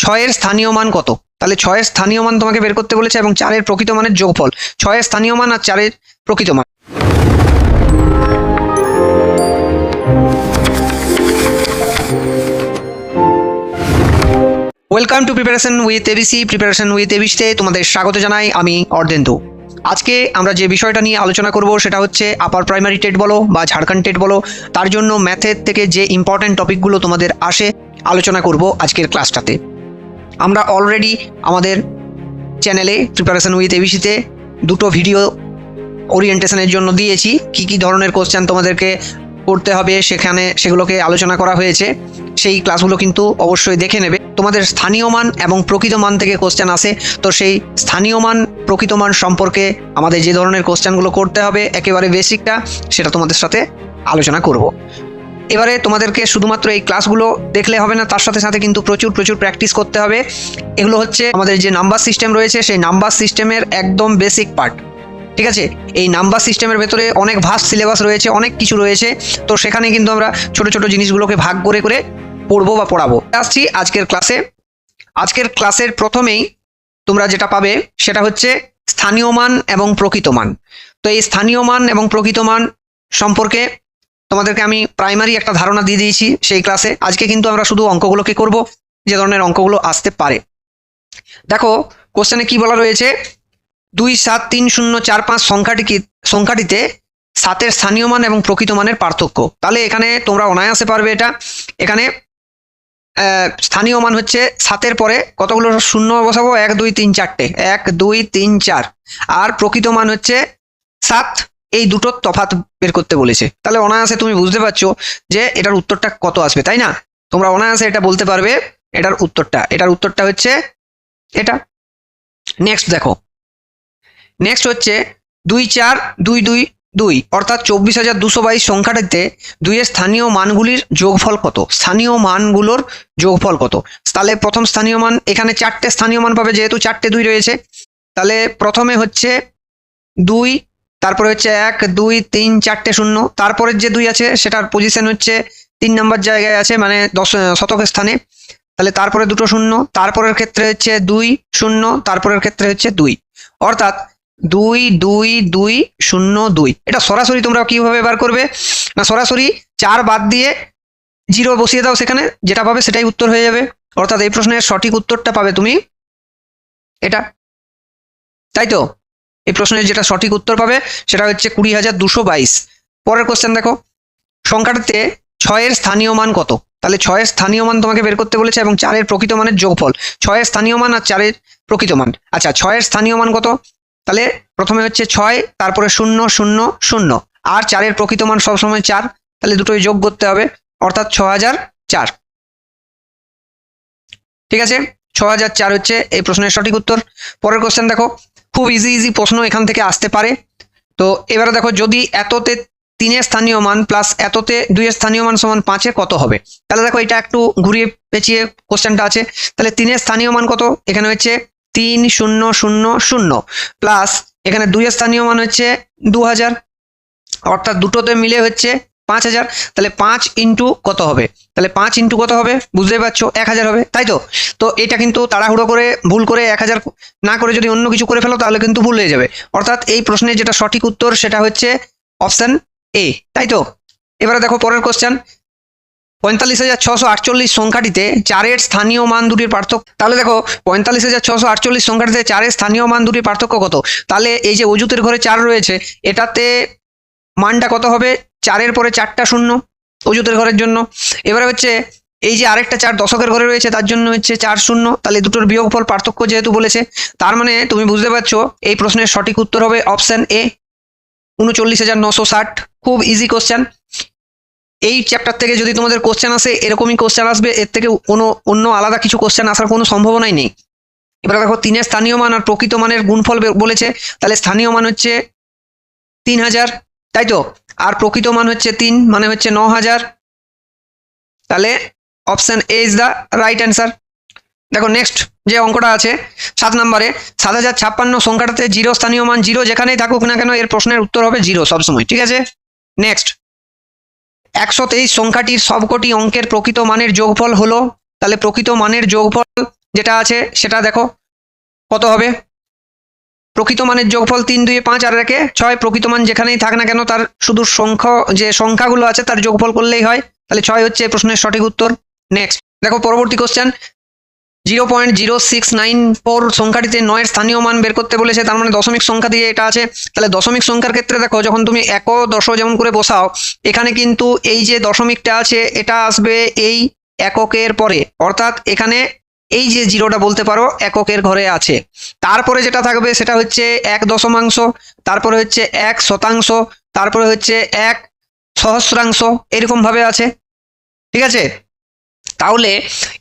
ছয়ের স্থানীয় মান কত? তাহলে ছয়ের স্থানীয় মান তোমাকে বের করতে বলেছে এবং 4-এর প্রকৃত মানের যোগফল। ছয়ের স্থানীয় মান আর 4-এর প্রকৃত মান। Welcome to preparation with ABC. Preparation with এবিসিতে তোমাদের স্বাগত জানাই, আমি অর্ধেন্দু। আজকে আমরা যে বিষয়টা নিয়ে আলোচনা করব সেটা হচ্ছে আপার প্রাইমারি টেট বলো বা ঝাড়খণ্ড টেট বলো, তার জন্য ম্যাথের থেকে যে ইম্পর্টেন্ট টপিকগুলো তোমাদের আসে আলোচনা করব আজকের ক্লাসটাতে। আমরা অলরেডি আমাদের চ্যানেলে প্রিপারেশন উইথ এবিসিতে দুটো ভিডিও ওরিয়েন্টেশনের জন্য দিয়েছি। কি কি ধরনের কোশ্চেন তোমাদেরকে করতে হবে সেগুলোকে আলোচনা করা হয়েছে। সেই ক্লাসগুলো কিন্তু অবশ্যই দেখে নেবে। তোমাদের স্থানীয় মান এবং প্রকৃত মান থেকে কোশ্চেন আসে, তো সেই স্থানীয় মান প্রকৃত মান সম্পর্কে আমাদের যে ধরনের কোশ্চেনগুলো করতে হবে একেবারে বেসিকটা, সেটা তোমাদের সাথে আলোচনা করব। এবারে তোমাদেরকে শুধুমাত্র এই ক্লাসগুলো দেখলে হবে না, তার সাথে সাথে কিন্তু প্রচুর প্র্যাকটিস করতে হবে। এগুলো হচ্ছে আমাদের যে নাম্বার সিস্টেম রয়েছে সেই নাম্বার সিস্টেমের একদম বেসিক পার্ট। ঠিক আছে, এই নাম্বার সিস্টেমের ভেতরে অনেক ভাস্ট সিলেবাস রয়েছে, অনেক কিছু রয়েছে। তো সেখানে কিন্তু আমরা ছোট ছোট জিনিসগুলোকে ভাগ করে করে পড়বো বা পড়াবো। আসছি আজকের ক্লাসে। আজকের ক্লাসের প্রথমেই তোমরা যেটা পাবে সেটা হচ্ছে স্থানীয় মান এবং প্রকৃত মান। তো এই স্থানীয় মান এবং প্রকৃত মান সম্পর্কে তোমাদেরকে আমি প্রাইমারি একটা ধারণা দিয়ে দিয়েছি সেই ক্লাসে। আজকে কিন্তু আমরা শুধু অঙ্কগুলোকে করব, যে ধরনের অঙ্কগুলো আসতে পারে। দেখো কোশ্চেনে কি বলা রয়েছে, 27304 সংখ্যাটিতে 7-এর স্থানীয় মান এবং প্রকৃত মানের পার্থক্য। তাহলে এখানে তোমরা অনায়াসে পারবে এটা। এখানে স্থানীয় মান হচ্ছে 7-এর পরে কতগুলো শূন্য বসাবো, 1 2 3 4টে, 1 2 3 4। আর প্রকৃত মান হচ্ছে 7। এই দুটোর তফাৎ বের করতে বলেছে। তাহলে অনায়াসে তুমি বুঝতে পারছো যে এটার উত্তরটা কত আসবে, তাই না? তোমরা অনায়াসে এটা বলতে পারবে এটার উত্তরটা হচ্ছে এটা। নেক্সট দেখো, নেক্সট হচ্ছে 2 4 2 2 2, অর্থাৎ 24,222 সংখ্যাটিতে 2-এর স্থানীয় মানগুলির যোগফল কত? স্থানীয় মানগুলোর যোগফল কত? তাহলে প্রথম স্থানীয় মান, এখানে 4টে স্থানীয় মান পাবে যেহেতু 4টে 2 রয়েছে। তাহলে প্রথমে হচ্ছে 2, তারপরে হচ্ছে 1 2 3 4টে শূন্য, তারপরের যে 2 আছে সেটার পজিশন হচ্ছে 3 নম্বর জায়গায় আছে, মানে শতকের স্থানে। তাহলে তারপরে দুটো শূন্য, তারপরের ক্ষেত্রে হচ্ছে 2 0, তারপরের ক্ষেত্রে হচ্ছে 2, অর্থাৎ 2 2 2 0 2। এটা সরাসরি তোমরা কিভাবে বার করবে না, সরাসরি 4 বাদ দিয়ে 0 বসিয়ে দাও, সেখানে যেটা পাবে সেটাই উত্তর হয়ে যাবে। অর্থাৎ এই প্রশ্নের সঠিক উত্তরটা পাবে তুমি এটা, তাই তো? এই প্রশ্নের যেটা সঠিক উত্তর পাবে সেটা হচ্ছে 20,222। পরের কোশ্চেন দেখো, সংখ্যাটিতে 6-এর স্থানীয় মান কত? তাহলে 6-এর স্থানীয় মান তোমাকে বের করতে বলেছে এবং 4-এর প্রকৃত মানের যোগফল। 6-এর স্থানীয় মান আর 4-এর প্রকৃত মান। আচ্ছা, 6-এর স্থানীয় মান কত? তাহলে প্রথমে হচ্ছে 6, তারপরে 0 0 0, আর 4-এর প্রকৃত মান সবসময় 4। তাহলে দুটোই যোগ করতে হবে, অর্থাৎ 6004। ঠিক আছে, 6004 হচ্ছে এই প্রশ্নের সঠিক উত্তর। পরের কোশ্চেন দেখো, খুব ইজি প্রশ্ন এখান থেকে আসতে পারে। তো এবারে দেখো, যদি এততে 3-এর স্থানীয় মান প্লাস এততে 2-এর স্থানীয় মান সমান 5-এ কত হবে? তাহলে দেখো এটা একটু ঘুরিয়ে পেঁচিয়ে কোশ্চেনটা আছে। তাহলে 3-এর স্থানীয় মান কত? এখানে হচ্ছে 3 0 0 0, প্লাস এখানে 2-এর স্থানীয় মান হচ্ছে 2000, অর্থাৎ দুটোতে মিলে হচ্ছে 5000। তাহলে 5 ইন্টু কত হবে? তাহলে 5 ইন্টু কত হবে বুঝতে পারছো, 1000 হবে, তাই তো? তো এটা কিন্তু তাড়াহুড়ো করে ভুল করে 1000 না করে যদি অন্য কিছু করে ফেলো তাহলে কিন্তু ভুল হয়ে যাবে। অর্থাৎ এই প্রশ্নের যেটা সঠিক উত্তর সেটা হচ্ছে অপশন এ, তাই তো? এবারে দেখো পরের কোশ্চেন, 45,648 সংখ্যাটিতে 4-এর স্থানীয় মান দুটির পার্থক্য। তাহলে দেখো 45,648 সংখ্যাটিতে 4-এর স্থানীয় মান দুটির পার্থক্য কত? তাহলে এই যে অজুতের ঘরে 4 রয়েছে, এটাতে মানটা কত হবে? 4-এর পরে 4টা শূন্য অজুতের ঘরের জন্য। এবারে হচ্ছে এই যে আরেকটা 4 দশকের ঘরে রয়েছে, তার জন্য হচ্ছে 4 0। তাহলে দুটোর বিয়োগফল পার্থক্য যেহেতু বলেছে, তার মানে তুমি বুঝতে পারছো এই প্রশ্নের সঠিক উত্তর হবে অপশন এ, 39,960। খুব ইজি কোশ্চেন। এই চ্যাপ্টার থেকে যদি তোমাদের কোশ্চেন আসে এরকমই কোশ্চেন আসবে, এর থেকে অন্য আলাদা কিছু কোশ্চেন আসার কোনো সম্ভাবনাই নেই। এবার দেখো 3-এর স্থানীয় মান আর প্রকৃত মানের গুণফল বলেছে। তাহলে স্থানীয় মান হচ্ছে 3000, তাই তো? আর প্রকৃত মান হচ্ছে 3, মানে হচ্ছে 9000। তাহলে option A is the right answer. দেখো নেক্সট যে অঙ্কটা আছে 7 নম্বরে, 7056 সংখ্যাটাতে 0 স্থানীয় মান 0 যেখানেই থাকুক না কেন এর প্রশ্নের উত্তর হবে 0 সবসময়। ঠিক আছে, নেক্সট 123 সংখ্যাটির সবকটি অঙ্কের প্রকৃত মানের যোগফল হলো তাহলে প্রকৃত মানের যোগফল যেটা আছে সেটা দেখো কত হবে। প্রকৃত মানের যোগফল 3 2 5 আর 1 6। প্রকৃত মান যেখানেই থাক না কেন তার শুধু সংখ্যাগুলো আছে তার যোগফল করলেই হয়। তাহলে 6 হচ্ছে এই প্রশ্নের সঠিক উত্তর। নেক্সট দেখো পরবর্তী কোশ্চেন, 0.0694 সংখ্যাটিতে 9 এর স্থানীয় মান বের করতে বলেছে, তার মানে দশমিক সংখ্যা দিয়ে এটা আছে। তাহলে দশমিক সংখ্যার ক্ষেত্রে দেখো যখন তুমি এক দশ যেমন করে বসাও, এখানে কিন্তু এই যে দশমিকটা আছে এটা আসবে এই এককের পরে, অর্থাৎ এখানে এই যে জিরোটা বলতে পারো এককের ঘরে আছে। তারপরে যেটা থাকবে সেটা হচ্ছে 1 দশমাংশ, তারপরে হচ্ছে 1 শতাংশ, তারপরে হচ্ছে 1 সহস্রাংশ, এরকম ভাবে আছে। ঠিক আছে, তাহলে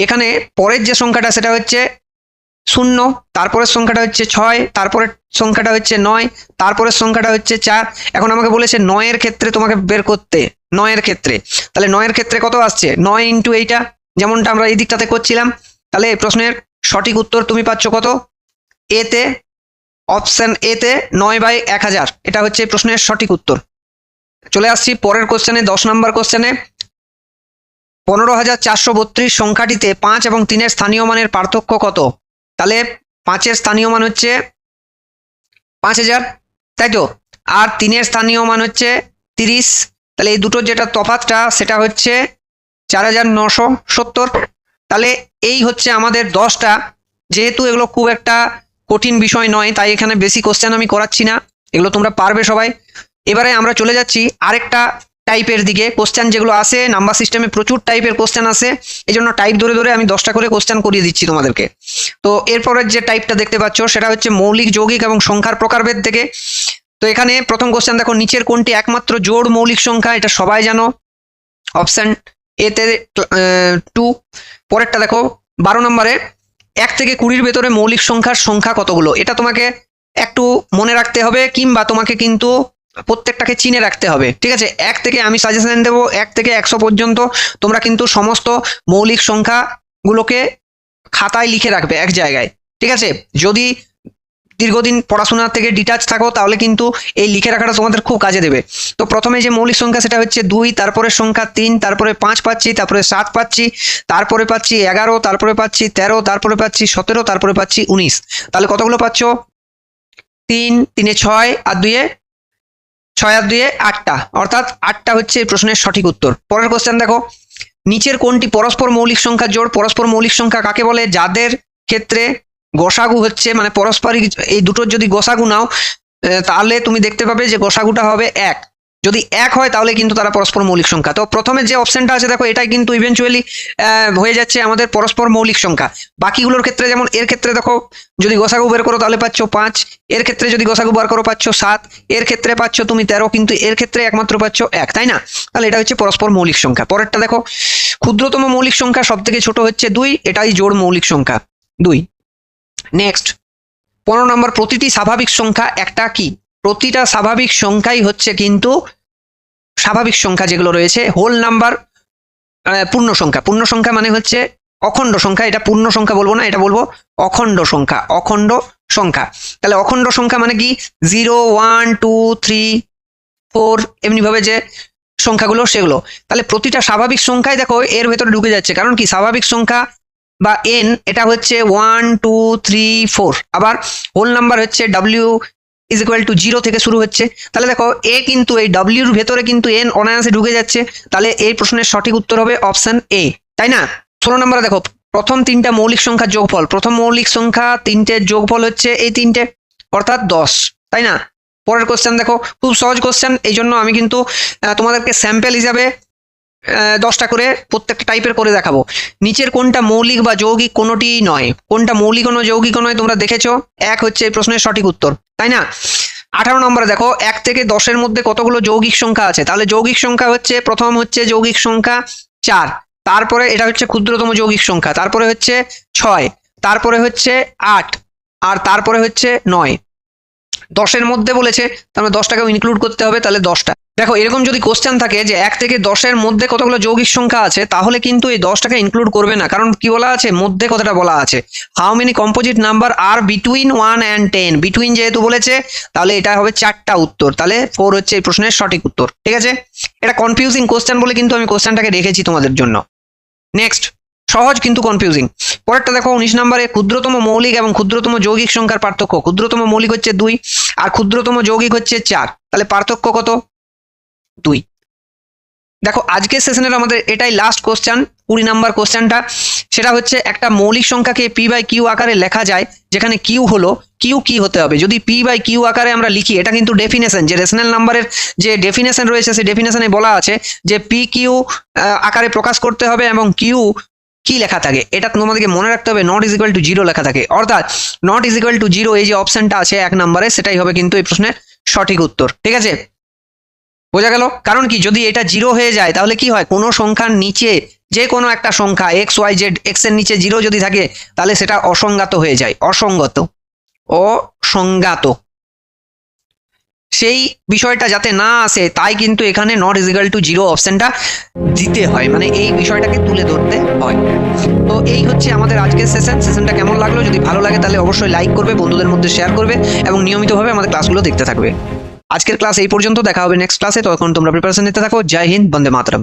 এখানে পরের যে সংখ্যাটা সেটা হচ্ছে 0, তারপরের সংখ্যাটা হচ্ছে 6, তারপরের সংখ্যাটা হচ্ছে 9, তারপরের সংখ্যাটা হচ্ছে 4। এখন আমাকে বলেছে 9 এর ক্ষেত্রে তোমাকে বের করতে, 9 এর ক্ষেত্রে। তাহলে 9 এর ক্ষেত্রে কত আসছে, 9 ইন্টু এইটা, যেমনটা আমরা এই দিকটাতে করছিলাম। তাহলে এই প্রশ্নের সঠিক উত্তর তুমি পাচ্ছ কত, এতে, অপশন এতে 9/1000, এটা হচ্ছে এই প্রশ্নের সঠিক উত্তর। চলে আসছি পরের কোশ্চেনে, 10 নম্বর কোশ্চেনে। 15,432 সংখ্যাটিতে 5 এবং 3 এর স্থানীয় মানের পার্থক্য কত? তাহলে 5 এর স্থানীয় মান হচ্ছে 5000, তাই তো, আর 3 এর স্থানীয় মান হচ্ছে 30। তাহলে এই দুটোর যেটা তফাৎটা সেটা হচ্ছে 4970। তাহলে এই হচ্ছে আমাদের 10টা। যেহেতু এগুলো খুব একটা কঠিন বিষয় নয়, তাই এখানে বেশি কোশ্চেন আমি করাচ্ছি না, এগুলো তোমরা পারবে সবাই। এবারে আমরা চলে যাচ্ছি আরেকটা টাইপের দিকে। কোশ্চেন যেগুলো আসে নাম্বার সিস্টেমে প্রচুর টাইপের কোশ্চেন আসে, এই জন্য টাইপ ধরে ধরে আমি 10টা করে কোশ্চেন করিয়ে দিচ্ছি তোমাদেরকে। তো এরপরের যে টাইপটা দেখতে পাচ্ছ সেটা হচ্ছে মৌলিক, যৌগিক এবং সংখ্যার প্রকারভেদ থেকে। তো এখানে প্রথম কোশ্চেন দেখো, নিচের কোনটি একমাত্র জোড় মৌলিক সংখ্যা? এটা সবাই জানো, অপশন এতে 2। পরেরটা দেখো 12 নম্বরে, 1 থেকে 20-র ভেতরে মৌলিক সংখ্যার সংখ্যা কতগুলো? এটা তোমাকে একটু মনে রাখতে হবে, কিংবা তোমাকে কিন্তু প্রত্যেকটাকে চিনে রাখতে হবে। ঠিক আছে, 1 থেকে আমি সাজেশন দেবো 1 থেকে 100 পর্যন্ত তোমরা কিন্তু সমস্ত মৌলিক সংখ্যাগুলোকে খাতায় লিখে রাখবে এক জায়গায়। ঠিক আছে, যদি দীর্ঘদিন পড়াশোনা থেকে ডিটাচ থাকো তাহলে কিন্তু এই লিখে রাখাটা তোমাদের খুব কাজে দেবে। তো প্রথমে যে মৌলিক সংখ্যা সেটা হচ্ছে 2, তারপরে সংখ্যা 3, তারপরে 5 পাচ্ছি, তারপরে 7 পাচ্ছি, তারপরে পাচ্ছি 11, তারপরে পাচ্ছি 13, তারপরে পাচ্ছি 17, তারপরে পাচ্ছি 19। তাহলে কতগুলো পাচ্ছ, 3 3 এ 6 আর 2 এ 8টা, অর্থাৎ 8টা হচ্ছে এই প্রশ্নের সঠিক উত্তর। পরের কোশ্চেন দেখো, নিচের কোনটি পরস্পর মৌলিক সংখ্যার জোড়? পরস্পর মৌলিক সংখ্যা কাকে বলে? যাদের ক্ষেত্রে গসাগু হচ্ছে, মানে পরস্পরিক এই দুটোর যদি গসাগু নাও তাহলে তুমি দেখতে পাবে যে গসাগুটা হবে 1। যদি 1 হয় তাহলে কিন্তু তারা পরস্পর মৌলিক সংখ্যা। তো প্রথমে যে অপশনটা আছে দেখো, এটাই কিন্তু ইভেনচুয়ালি হয়ে যাচ্ছে আমাদের পরস্পর মৌলিক সংখ্যা। বাকিগুলোর ক্ষেত্রে যেমন এর ক্ষেত্রে দেখো যদি গসাগু বের করো তাহলে পাচ্ছ 5, এর ক্ষেত্রে যদি গসাগু বার করো পাচ্ছ 7, এর ক্ষেত্রে পাচ্ছ তুমি 13, কিন্তু এর ক্ষেত্রে একমাত্র পাচ্ছ 1, তাই না? তাহলে এটা হচ্ছে পরস্পর মৌলিক সংখ্যা। পরেরটা দেখো, ক্ষুদ্রতম মৌলিক সংখ্যা সব থেকে ছোট হচ্ছে 2, এটাই জোড় মৌলিক সংখ্যা 2। নেক্সট 15 নম্বর, প্রতিটি স্বাভাবিক সংখ্যা একটা কি? প্রতিটা স্বাভাবিক সংখ্যাই হচ্ছে কিন্তু স্বাভাবিক সংখ্যা যেগুলো রয়েছে হোল নাম্বার, পূর্ণ সংখ্যা। পূর্ণ সংখ্যা মানে হচ্ছে অখণ্ড সংখ্যা, এটা পূর্ণ সংখ্যা বলবো না, এটা বলবো অখণ্ড সংখ্যা, অখণ্ড সংখ্যা। তাহলে অখণ্ড সংখ্যা মানে কি, 0 1 2 3 4 এমনি ভাবে যে সংখ্যাগুলো সেগুলো। তাহলে প্রতিটা স্বাভাবিক সংখ্যাই দেখো এর ভেতরে ঢুকে যাচ্ছে, কারণ কি স্বাভাবিক সংখ্যা বা n এটা হচ্ছে 1 2 3 4, আবার হোল নাম্বার হচ্ছে w ইজ ইকুয়াল টু 0 থেকে শুরু হচ্ছে। তাহলে দেখো এ কিন্তু এই wর ভেতরে কিন্তু n অনায়াসে ঢুকে যাচ্ছে। তাহলে এই প্রশ্নের সঠিক উত্তর হবে অপশন এ, তাই না? 16 নম্বরে দেখো, প্রথম 3টা মৌলিক সংখ্যার যোগফল। প্রথম মৌলিক সংখ্যা 3টের যোগফল হচ্ছে এই 3টে, অর্থাৎ 10, তাই না? পরের কোশ্চেন দেখো, খুব সহজ কোশ্চেন, এই জন্য আমি কিন্তু তোমাদেরকে স্যাম্পল হিসাবে 10টা করে প্রত্যেকটা টাইপের করে দেখাবো। নিচের কোনটা মৌলিক বা যৌগিক? কোনোটি নয়। কোনটা মৌলিক ও যৌগিক নয় তোমরা দেখেছো, 1 হচ্ছে এই প্রশ্নের সঠিক উত্তর, তাই না? 18 নম্বরে দেখো, 1 থেকে 10-এর মধ্যে কতগুলো যৌগিক সংখ্যা আছে? তাহলে যৌগিক সংখ্যা হচ্ছে, প্রথম হচ্ছে যৌগিক সংখ্যা 4, তারপরে এটা হচ্ছে ক্ষুদ্রতম যৌগিক সংখ্যা, তারপরে হচ্ছে 6, তারপরে হচ্ছে 8, আর তারপরে হচ্ছে 9। 10-এর মধ্যে বলেছে, তাহলে 10টাকেও ইনক্লুড করতে হবে, তাহলে 10টা। দেখো এরকম যদি কোশ্চেন থাকে যে 1 থেকে 10-এর মধ্যে কতগুলো যৌগিক সংখ্যা আছে, তাহলে কিন্তু এই 10টাকে ইনক্লুড করবে না, কারণ কি বলা আছে, মধ্যে কথাটা বলা আছে। হাউ মেনি কম্পোজিট নাম্বার আর বিটুইন 1 and 10, বিটুইন যেহেতু বলেছে তাহলে এটা হবে 4টা উত্তর, তাহলে 4 হচ্ছে এই প্রশ্নের সঠিক উত্তর। ঠিক আছে, এটা কনফিউজিং কোশ্চেন বলে কিন্তু আমি কোশ্চেনটাকে রেখেছি তোমাদের জন্য। নেক্সট সহজ কিন্তু কনফিউজিং। পরেরটা দেখো 19 নম্বরে ক্ষুদ্রতম মৌলিক এবং ক্ষুদ্রতম যৌগিক সংখ্যার পার্থক্য। ক্ষুদ্রতম মৌলিক হচ্ছে 2 আর ক্ষুদ্রতম যৌগিক হচ্ছে 4, তাহলে পার্থক্য কত? 2। দেখো আজকের সেশনের আমাদের এটাই লাস্ট কোশ্চেন, 20 নম্বর কোশ্চেনটা। সেটা হচ্ছে একটা মৌলিক সংখ্যাকে পি বাই কিউ আকারে লেখা যায়, যেখানে কিউ হলো, কিউ কি হতে হবে যদি পি বাই কিউ আকারে আমরা লিখি। এটা কিন্তু ডেফিনেশন, যে রেশনাল নাম্বারের যে ডেফিনেশন রয়েছে সেই ডেফিনেশনে বলা আছে যে পি কিউ আকারে প্রকাশ করতে হবে এবং কিউ কি লেখা থাকে এটা তোমাদেরকে মনে রাখতে হবে, নট ইজ ইকুয়াল টু 0 লেখা থাকে। অর্থাৎ নট ইজ ইকুয়াল টু 0 এই যে অপশনটা আছে 1 নম্বরে, সেটাই হবে কিন্তু এই প্রশ্নের সঠিক উত্তর। ঠিক আছে, বোঝা গেল? কারণ কি, যদি এটা 0 হয়ে যায় তাহলে কি হয়, কোনো সংখ্যার নিচে যে কোনো একটা সংখ্যা এক্স ওয়াই জেড, এক্স এর নিচে 0 যদি থাকে তাহলে সেটা অসংজ্ঞাত হয়ে যায়, অসঙ্গত, অসংজ্ঞাত। সেই বিষয়টা যাতে না আসে তাই কিন্তু এখানে নট ইজ ইকুয়াল টু 0 অপশনটা দিতে হয়, মানে এই বিষয়টাকে তুলে ধরতে হয়। তো এই হচ্ছে আমাদের আজকের সেশনটা কেমন লাগলো? যদি ভালো লাগে তাহলে অবশ্যই লাইক করবে, বন্ধুদের মধ্যে শেয়ার করবে এবং নিয়মিতভাবে আমাদের ক্লাসগুলো দেখতে থাকবে। আজকের ক্লাস এই পর্যন্ত, দেখা হবে নেক্সট ক্লাসে। তখন তোমরা প্রিপারেশন নিতে থাকো। জয় হিন্দ, বন্দে মাতরম।